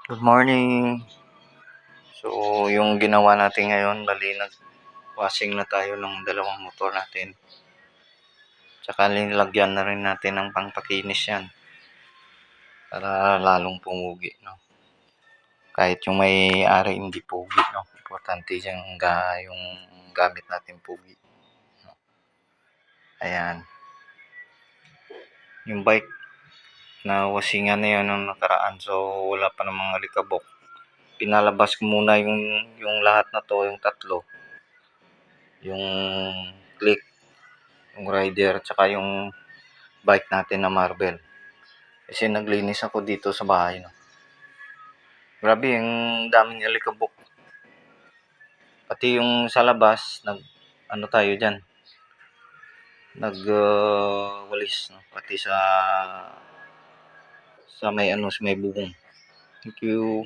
Good morning. So, yung ginawa natin ngayon, bali nag-washing na tayo ng dalawang motor natin. Tsaka nilagyan na rin natin ng pangpakinis yan. Para lalong pumugi, no? Kahit yung may-ari hindi pugi, no? Importante yung gamit natin pugi. No? Ayan. Yung bike na wasingan na yun ng nakaraan. So, wala pa namang alikabok. Pinalabas ko muna yung lahat na to, yung tatlo. Yung click, yung rider, tsaka yung bike natin na Marvel. Kasi naglinis ako dito sa bahay, no. Grabe, yung daming alikabok. Pati yung sa labas, ano tayo diyan. Walis, no. Pati sa may bubong. Thank you.